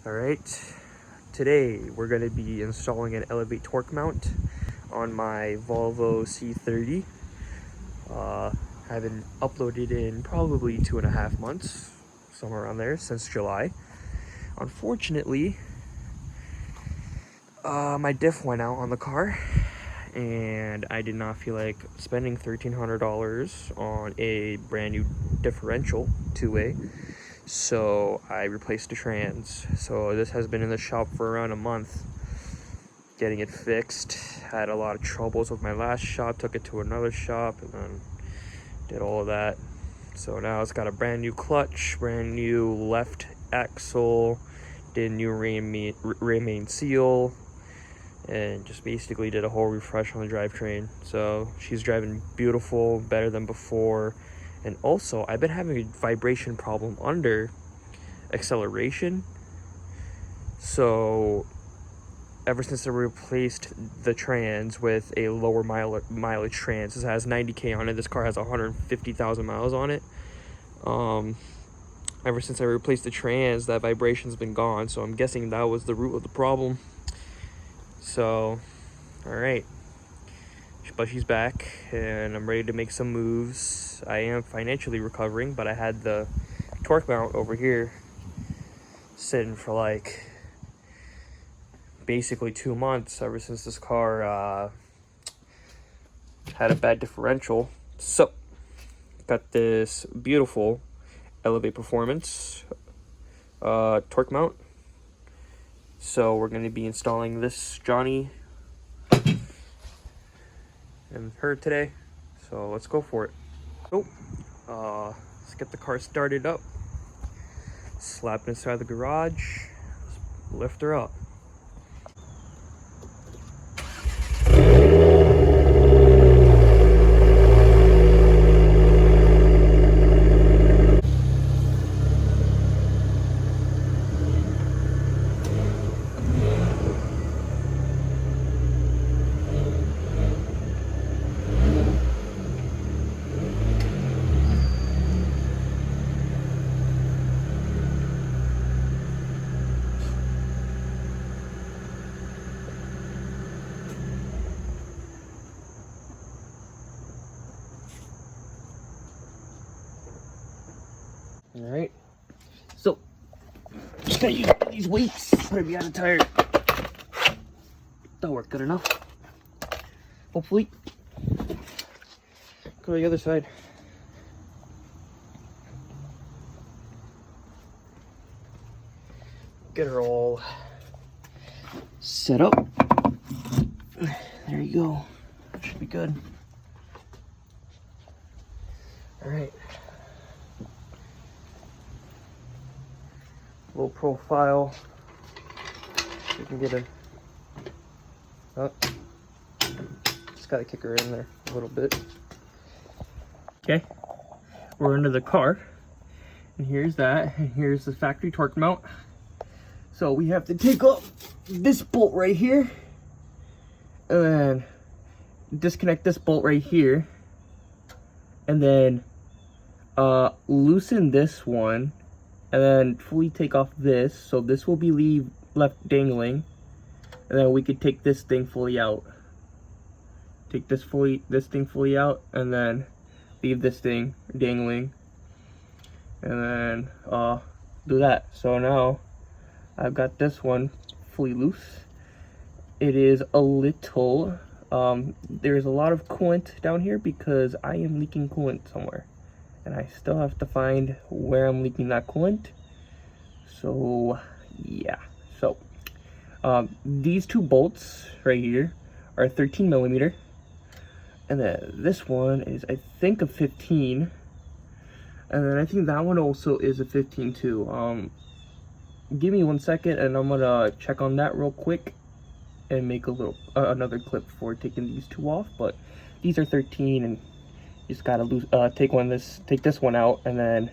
Alright, today we're going to be installing an Elevate torque mount on my Volvo C30. Haven't uploaded in probably 2.5 months, somewhere around there, since July. Unfortunately, my diff went out on the car, and I did not feel like spending $1,300 on a brand new differential two-way. So I replaced the trans. So this has been in the shop for around a month, getting it fixed. Had a lot of troubles with my last shop, took it to another shop, and then did all of that. So now it's got a brand new clutch, brand new left axle, did new rear main seal, and just basically did a whole refresh on the drivetrain. So she's driving beautiful, better than before. And also, I've been having a vibration problem under acceleration. So ever since I replaced the trans with a lower mileage trans, this has 90K on it. This car has 150,000 miles on it. Ever since I replaced the trans, that vibration's been gone. So I'm guessing that was the root of the problem. So, all right. But she's back, and I'm ready to make some moves. I am financially recovering, but I had the torque mount over here sitting for like basically 2 months ever since this car had a bad differential. So got this beautiful Elevate Performance torque mount. So we're going to be installing this Johnny and her today, so let's go for it. Let's get the car started up, slap it inside the garage, lift her up. All right, so just gonna use these weights, put it behind the tire. That'll work good enough, hopefully. Go to the other side. Get her all set up. There you go, should be good. All right. Low profile. You can get a. Oh, just gotta kick her in there a little bit. Okay, we're under the car, and here's that, and here's the factory torque mount. So we have to take off this bolt right here, and then disconnect this bolt right here, and then loosen this one, and then fully take off this. So this will be left dangling, and then we could take this thing fully out. Take this thing fully out, and then leave this thing dangling, and then do that. So now I've got this one fully loose. It is a little there's a lot of coolant down here because I am leaking coolant somewhere, and I still have to find where I'm leaking that coolant. So yeah, so these two bolts right here are 13 millimeter, and then this one is, I think, a 15, and then I think that one also is a 15 too. Give me 1 second, and I'm gonna check on that real quick and make a little another clip for taking these two off. But these are 13, and you just gotta take this one out, and then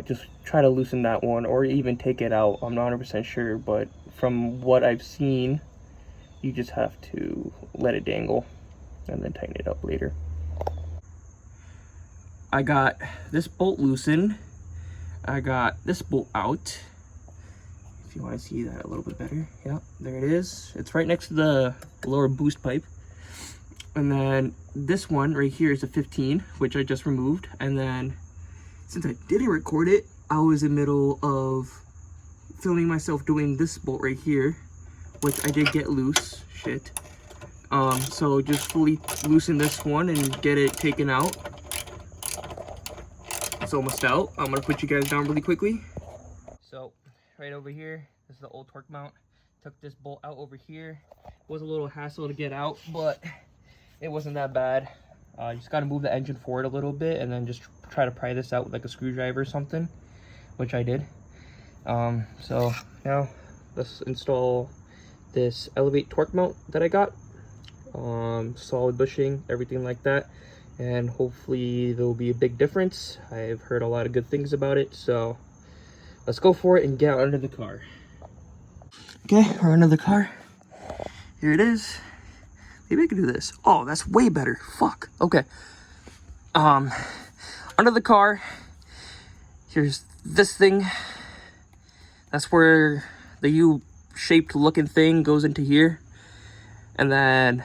just try to loosen that one, or even take it out. I'm not 100% sure, but from what I've seen, you just have to let it dangle and then tighten it up later. I got this bolt loosened. I got this bolt out. if you want to see that a little bit better. Yeah, there it is. It's right next to the lower boost pipe. And then this one right here is a 15, which I just removed. And then since I didn't record it, I was in the middle of filming myself doing this bolt right here, which I did get loose. Shit. So just fully loosen this one and get it taken out. It's almost out. I'm gonna put you guys down really quickly. So right over here, this is the old torque mount. Took this bolt out over here. It was a little hassle to get out, but it wasn't that bad. You just gotta move the engine forward a little bit and then just try to pry this out with like a screwdriver or something, which I did. So now let's install this Elevate torque mount that I got. Solid bushing, everything like that, and hopefully there will be a big difference. I've heard a lot of good things about it, so let's go for it and get out under the car. Okay, we're under the car. Here it is. Maybe I can do this. Oh, that's way better. Fuck. Okay. Under the car, here's this thing. That's where the U-shaped looking thing goes into here. And then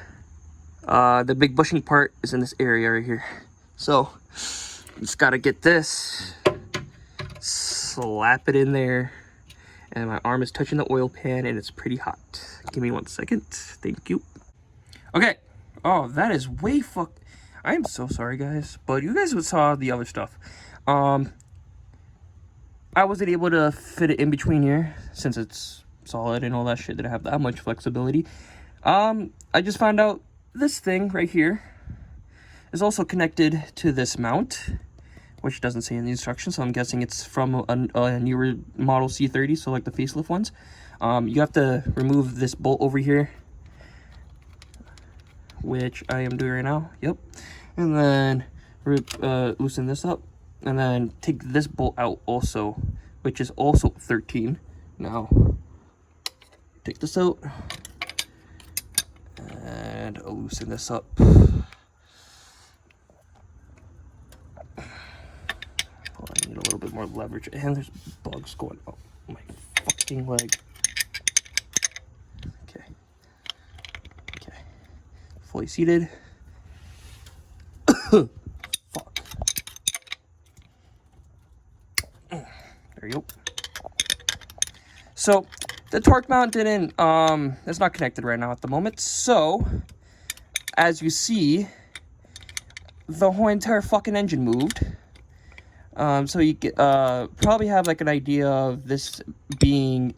the big bushing part is in this area right here. So just gotta get this, slap it in there, and my arm is touching the oil pan and it's pretty hot. Give me 1 second. Thank you. Okay. Oh, that is way I am so sorry, guys, but you guys saw the other stuff. I wasn't able to fit it in between here since it's solid and all that shit. Didn't have that much flexibility. I just found out this thing right here is also connected to this mount, which doesn't say in the instructions, so I'm guessing it's from a newer model C30, so like the facelift ones. You have to remove this bolt over here, which I am doing right now. Yep. And then loosen this up, and then take this bolt out also, which is also 13. Now, take this out. And I'll loosen this up. Oh, I need a little bit more leverage. And there's bugs going up my fucking leg. Okay. Okay. Fully seated. Fuck. There you go. So the torque mount didn't, it's not connected right now at the moment. So, as you see, the whole entire fucking engine moved. So you get, probably have like an idea of this being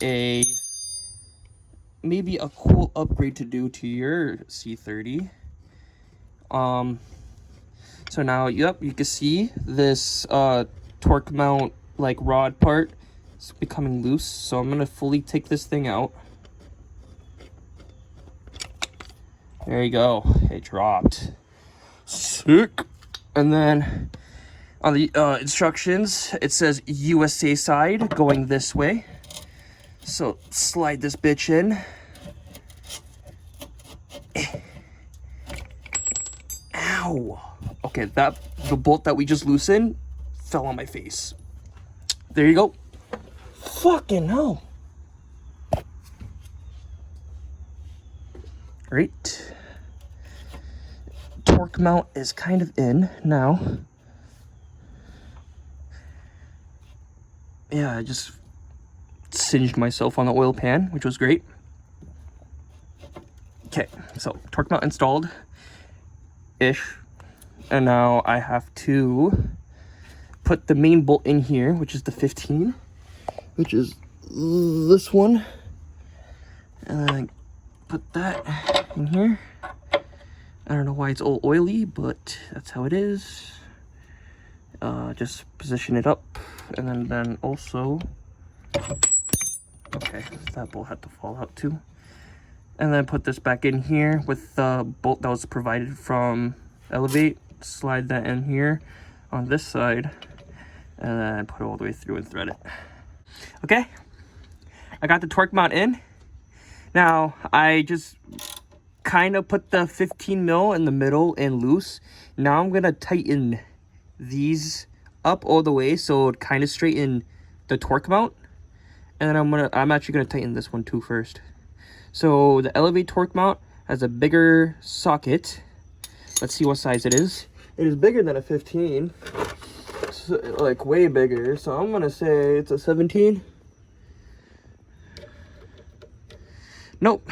maybe a cool upgrade to do to your C30. So now, yep, you can see this, torque mount, like, rod part. It's becoming loose, so I'm gonna fully take this thing out. There you go, it dropped. Sick. And then on the instructions, it says USA side going this way. So slide this bitch in. Ow. Okay, the bolt that we just loosened fell on my face. There you go. Fucking hell. Right. Torque mount is kind of in now. Yeah, I just singed myself on the oil pan, which was great. Okay, so torque mount installed-ish. And now I have to put the main bolt in here, which is the 15. Which is this one, and then put that in here. I don't know why it's all oily, but that's how it is. Just position it up, and then also, okay, that bolt had to fall out too. And then put this back in here with the bolt that was provided from Elevate. Slide that in here on this side, and then put it all the way through and thread it. Okay, I got the torque mount in. Now, I just kind of put the 15 mil in the middle and loose. Now I'm going to tighten these up all the way so it kind of straighten the torque mount. And then I'm actually gonna tighten this one too first. So the Elevate torque mount has a bigger socket. Let's see what size it is. It is bigger than a 15, so, like way bigger. So I'm gonna say it's a 17. Nope.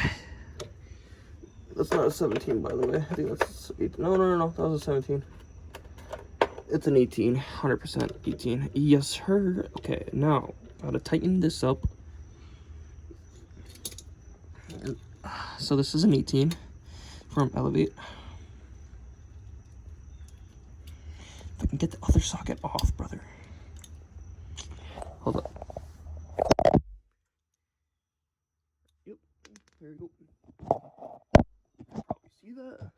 That's not a 17, by the way. I think that's 8. No, that was a 17. It's an 18, 100% 18. Yes, sir. Okay, now gotta tighten this up. So this is an 18 from Elevate. If I can get the other socket off, brother. Hold up. Yep, there you go. Probably see that.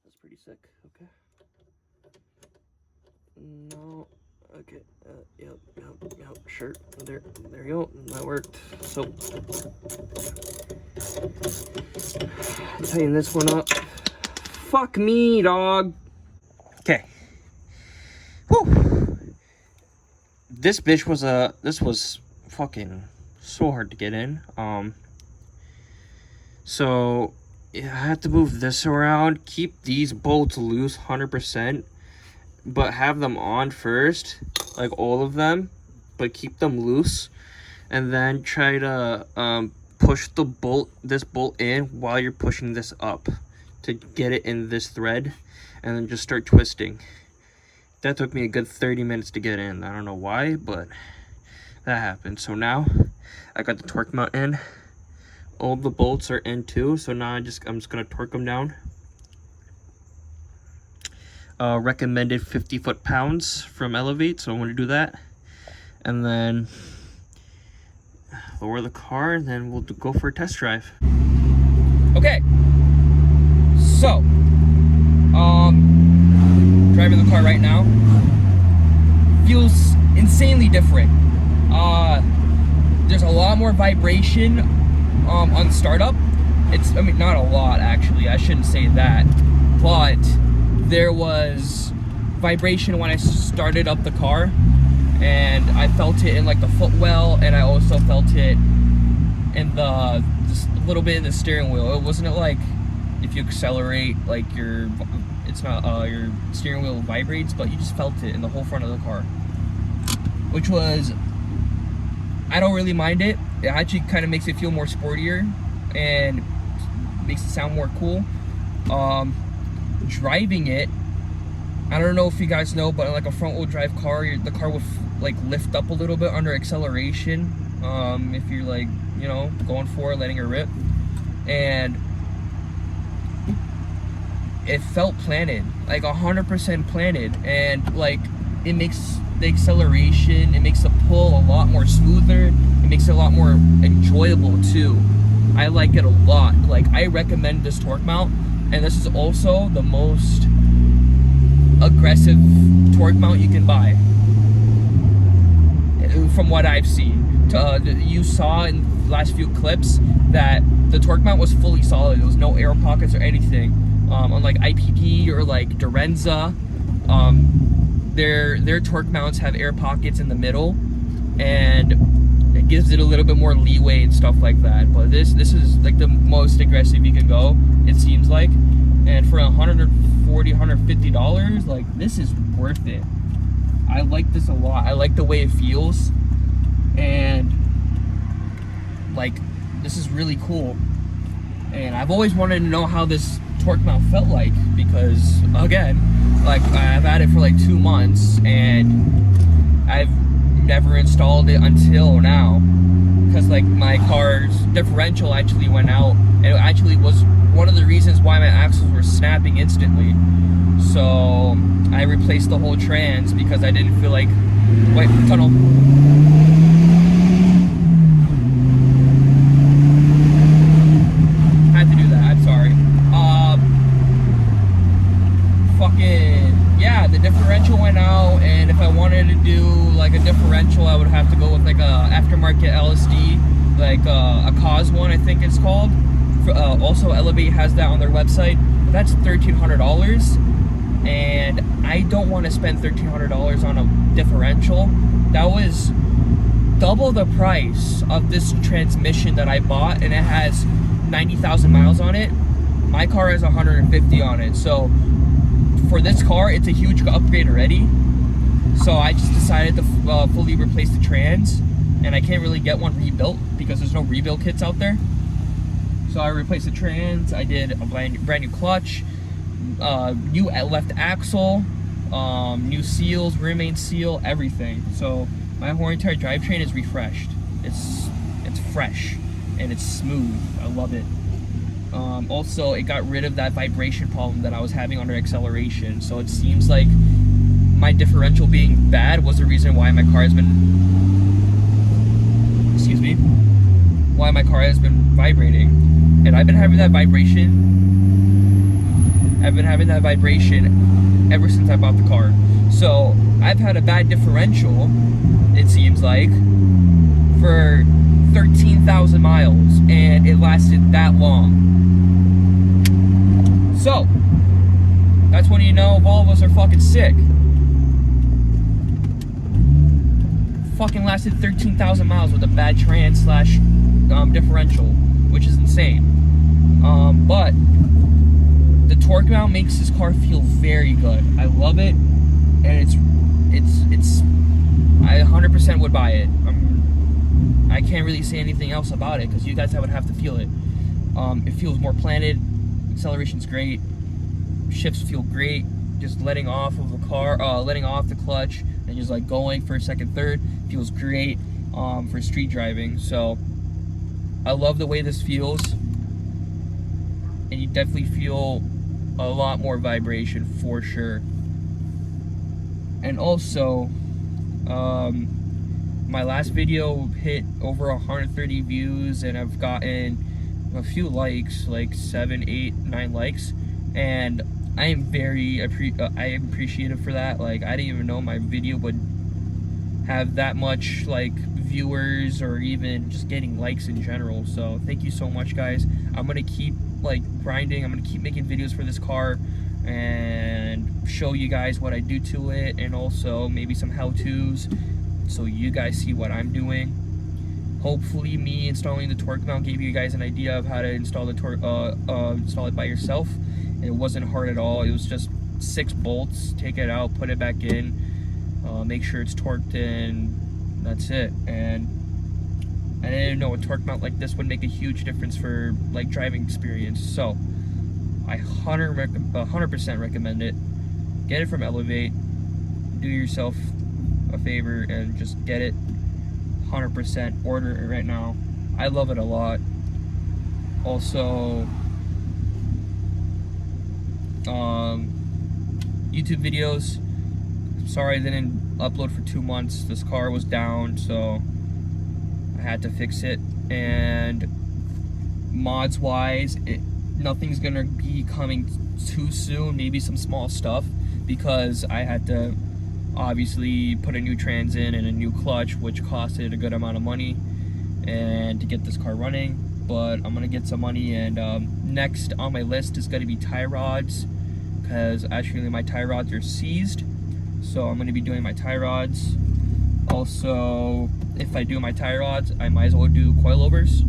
That's pretty sick. Okay. No. Okay. Yep. Sure. There you go. That worked. So tighten this one up. Fuck me, dog. Okay. Whew. This bitch was fucking so hard to get in. So yeah, I have to move this around, keep these bolts loose 100%, but have them on first, like all of them, but keep them loose, and then try to push this bolt in while you're pushing this up to get it in this thread, and then just start twisting. That took me a good 30 minutes to get in. I don't know why, but that happened. So now I got the torque mount in. All the bolts are in too. So now I'm just gonna torque them down. Recommended 50 foot-pounds from Elevate, so I'm gonna do that. And then lower the car, and then we'll go for a test drive. Okay. So, driving the car right now feels insanely different. There's a lot more vibration on startup. I mean, not a lot actually, I shouldn't say that, but there was vibration when I started up the car, and I felt it in like the footwell, and I also felt it in just a little bit in the steering wheel. It wasn't like if you accelerate, like your steering wheel vibrates, but you just felt it in the whole front of the car, which was, I don't really mind it. It actually kind of makes it feel more sportier and makes it sound more cool. Driving it, I don't know if you guys know, but like a front wheel drive car, the car will like lift up a little bit under acceleration, if you're like, you know, going for it, letting it rip, and it felt planted, like 100% planted, and like it makes the acceleration, it makes the pull a lot more smoother, it makes it a lot more enjoyable too. I like it a lot. Like, I recommend this torque mount, and this is also the most aggressive torque mount you can buy from what I've seen. You saw in the last few clips that the torque mount was fully solid. There was no air pockets or anything. Unlike IPD or like Dorenza, their torque mounts have air pockets in the middle, and it gives it a little bit more leeway and stuff like that. But this is like the most aggressive you can go, it seems like. And for $140, $150, like, this is worth it. I like this a lot. I like the way it feels, and like, this is really cool. And I've always wanted to know how this torque mount felt like, because again, like, I've had it for like 2 months and I've never installed it until now, because like my car's differential actually went out, and it actually was one of the reasons why my axles were snapping instantly. So I replaced the whole trans because I didn't feel like, wait, tunnel. Had to do that, I'm sorry. Fucking, yeah, the differential went out, and if I wanted to do like a differential, I would have to go with like a aftermarket LSD, like a Cause one, I think it's called. Also, Elevate has that on their website, but that's $1,300, and I don't want to spend $1,300 on a differential. That was double the price of this transmission that I bought, and it has 90,000 miles on it. My car has 150 on it. So for this car, it's a huge upgrade already. So I just decided to fully replace the trans, and I can't really get one rebuilt because there's no rebuild kits out there. So I replaced the trans. I did a brand new clutch, new left axle, new seals, rear main seal, everything. So my whole entire drivetrain is refreshed. It's fresh and it's smooth. I love it. Also, it got rid of that vibration problem that I was having under acceleration. So it seems like my differential being bad was the reason why my car has been, why my car has been vibrating. And I've been having that vibration ever since I bought the car. So I've had a bad differential, it seems like, for 13,000 miles, and it lasted that long. So that's when you know Volvos are fucking sick. Fucking lasted 13,000 miles with a bad trans slash differential, which is insane. But the torque mount makes this car feel very good. I love it, and it's I 100% would buy it. I can't really say anything else about it because you guys would have to feel it. It feels more planted. Acceleration's great. Shifts feel great. Just letting off of the car, letting off the clutch, and just like going for a second, third feels great for street driving. So I love the way this feels, and you definitely feel a lot more vibration for sure. And also, my last video hit over 130 views, and I've gotten a few likes, like 7, 8, 9 likes, and I am very appreciative for that. Like, I didn't even know my video would have that much like viewers or even just getting likes in general. So thank you so much, guys. I'm gonna keep like grinding. I'm gonna keep making videos for this car and show you guys what I do to it, and also maybe some how-tos so you guys see what I'm doing. Hopefully me installing the torque mount gave you guys an idea of how to install the install it by yourself. It wasn't hard at all. It was just 6 bolts, take it out, put it back in, make sure it's torqued, and that's it. And I didn't know a torque mount like this would make a huge difference for like driving experience. So I 100% recommend it. Get it from Elevate. Do yourself a favor and just get it. 100% order it right now. I love it a lot. Also, YouTube videos. Sorry I didn't upload for 2 months. This car was down, so I had to fix it. And mods wise, nothing's gonna be coming too soon. Maybe some small stuff, because I had to obviously put a new trans in and a new clutch, which costed a good amount of money and to get this car running. But I'm gonna get some money, and next on my list is gonna be tie rods, because actually my tie rods are seized, so I'm gonna be doing my tie rods. Also, if I do my tie rods, I might as well do coilovers,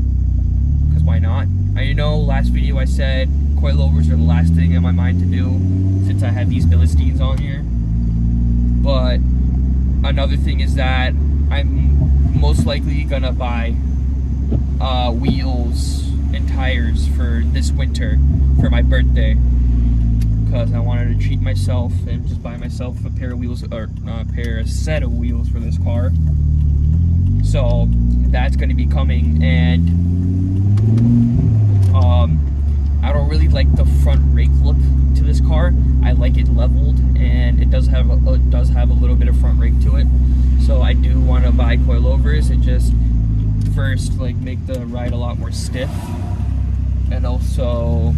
because why not? I know last video I said coilovers are the last thing in my mind to do since I have these Philistines on here. But another thing is that I'm most likely gonna buy wheels and tires for this winter for my birthday, because I wanted to treat myself and just buy myself a pair of wheels, or a set of wheels for this car. So that's going to be coming. And I don't really like the front rake look to this car. I like it leveled, and it does have a little bit of front rake to it. So I do want to buy coilovers and just first like make the ride a lot more stiff, and also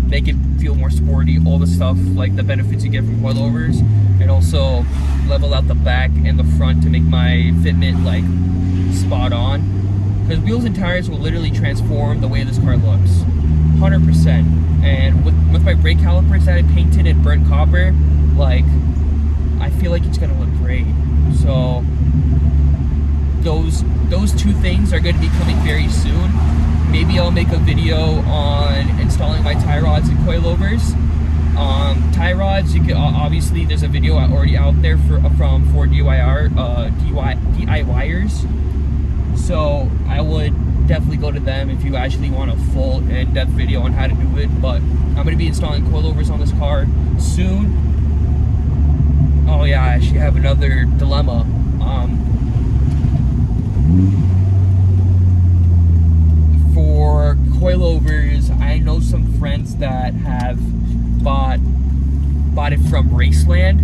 make it feel more sporty, all the stuff like the benefits you get from coilovers, and also level out the back and the front to make my fitment like spot on, because wheels and tires will literally transform the way this car looks 100%. And with my brake calipers that I painted in burnt copper, like I feel like it's gonna look great. So those two things are going to be coming very soon. Maybe I'll make a video on installing my tie rods and coilovers. Tie rods, you can obviously there's a video already out there from DIYers. So I would definitely go to them if you actually want a full in-depth video on how to do it. But I'm going to be installing coilovers on this car soon. Oh yeah, I actually have another dilemma. For coilovers, I know some friends that have bought it from Raceland.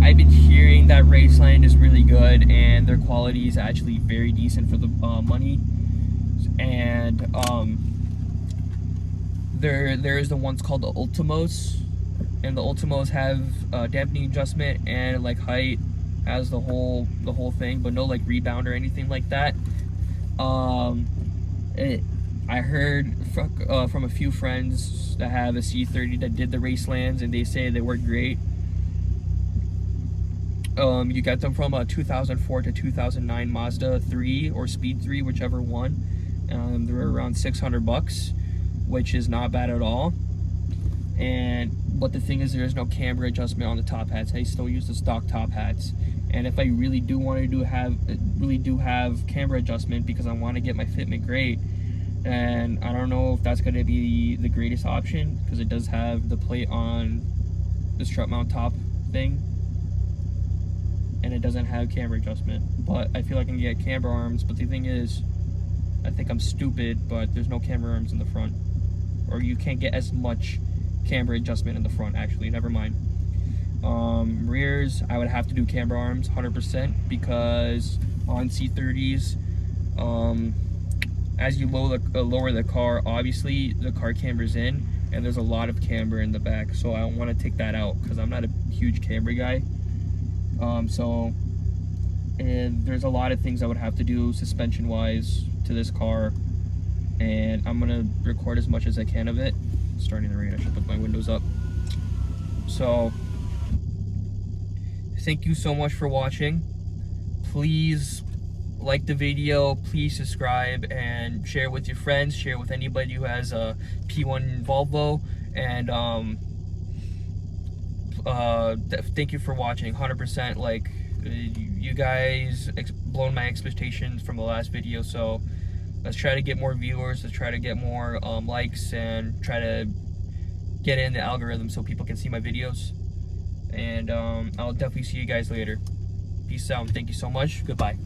I've been hearing that Raceland is really good and their quality is actually very decent for the money. And there is the ones called the Ultimos, and the Ultimos have dampening adjustment and like height, has the whole thing, but no like rebound or anything like that. I heard from a few friends that have a C30 that did the Racelands, and they say they work great. You get them from a 2004 to 2009 Mazda 3 or Speed 3, whichever one. They're around $600, which is not bad at all. But the thing is, there is no camber adjustment on the top hats. I still use the stock top hats. And if I really do want to have camber adjustment because I want to get my fitment great, and I don't know if that's going to be the greatest option, because it does have the plate on the strut mount top thing, and it doesn't have camber adjustment. But I feel like I can get camber arms. But the thing is, I think I'm stupid, but there's no camber arms in the front, or you can't get as much camber adjustment in the front. Actually, never mind. Rears, I would have to do camber arms 100%, because on C30s, as you lower the car, obviously the car cambers in, and there's a lot of camber in the back, so I want to take that out because I'm not a huge camber guy. And there's a lot of things I would have to do suspension wise to this car, and I'm gonna record as much as I can of it. It's starting to rain, I should put my windows up. So thank you so much for watching. Please like the video, please subscribe, and share with your friends, share with anybody who has a P1 Volvo, and thank you for watching. 100%, like, you guys blown my expectations from the last video, so let's try to get more viewers, let's try to get more likes, and try to get in the algorithm so people can see my videos. And I'll definitely see you guys later. Peace out, thank you so much, goodbye.